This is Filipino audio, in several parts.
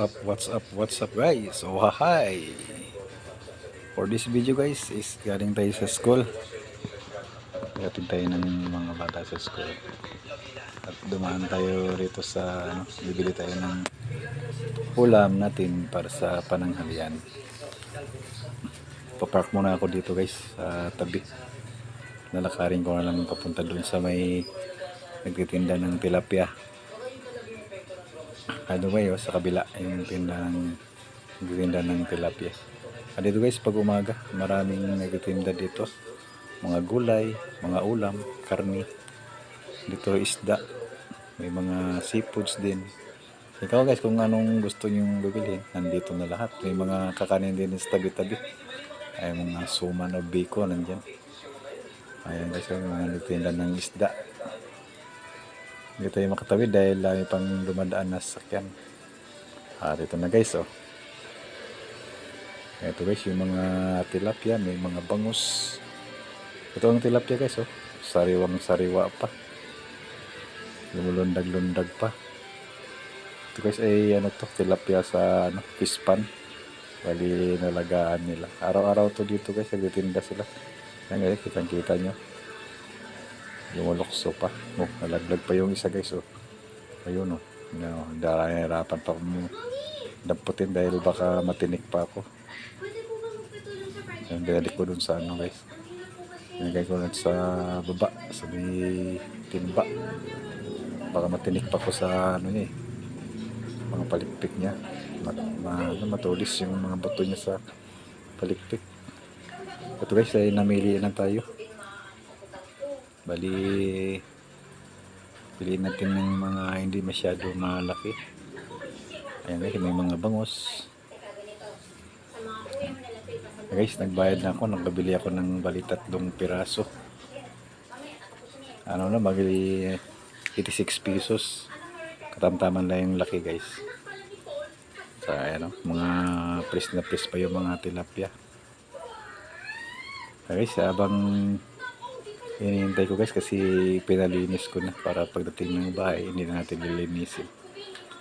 What's up guys? So hi! For this video guys is galing tayo sa school. Galing tayo ng mga bata sa school. At dumaan tayo rito sa bibili tayo ng ulam natin para sa pananghalian. Papark muna ako dito guys sa tabi. Lalakarin ko na lang papunta dun sa may nagtitinda ng tilapia. Ano ba yun? Sa kabila yung nagtitinda ng tilapia. Dito guys, pag umaga, maraming nagtitinda dito. Mga gulay, mga ulam, karni. Dito isda. May mga seafoods din. Ikaw guys, kung anong gusto nyong bibilhin, nandito na lahat. May mga kakanin din sa tabi-tabi. Ay mga suman o biko nandyan. Ayan guys, yung mga nagtitinda ng isda. Hindi tayo makatawid dahil lami pang dumadaan na sasakyan. Dito na guys, oh. Ito guys, yung mga tilapia, may mga bangus. Ito ang tilapia guys, oh. Sariwang sariwa pa. Lumulundag-lundag pa. Ito guys ay tilapia sa fish pan. Bali nalagaan nila. Araw-araw to dito guys, nagtitinda sila. Yan guys, kitang-kita nyo. Lumulokso pa. Oh, nalaglag pa yung isa guys, oh. Ayun, oh. Hirapan pa akong damputin dahil baka matinik pa ako. Yan, binalik ko dun sa guys. Nilagay ko lang sa baba, sa may timba. Baka matinik pa ko sa niya eh. Mga palikpik niya. Matulis yung mga buto niya sa palikpik. Ito guys, ay namili na tayo. Bali, piliin natin ng mga hindi masyado malaki. Ayan guys, may mga bangus. Guys, nagbayad na ako, nagkabili ako ng bali 3 piraso. Bali 86 pesos. Katamtaman lang yung laki guys. So ayan, mga press na press pa yung mga tilapia. Guys, habang hinihintay ko guys kasi pinalinis ko na para pagdating ng bahay hindi na natin lilinisin.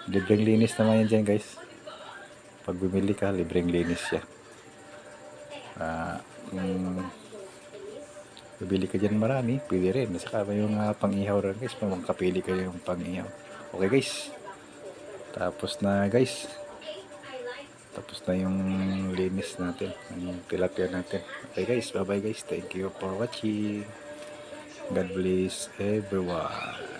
Libreng linis naman yan dyan guys. Pag bumili ka, libreng linis siya. Bibili ka dyan marami, pwede rin. Saka yung pang-ihaw rin guys, kapili kayo yung pang-ihaw. Okay guys, tapos na guys. Tapos na yung linis natin, yung tilapia natin. Okay guys, bye bye guys. Thank you for watching. God bless everyone.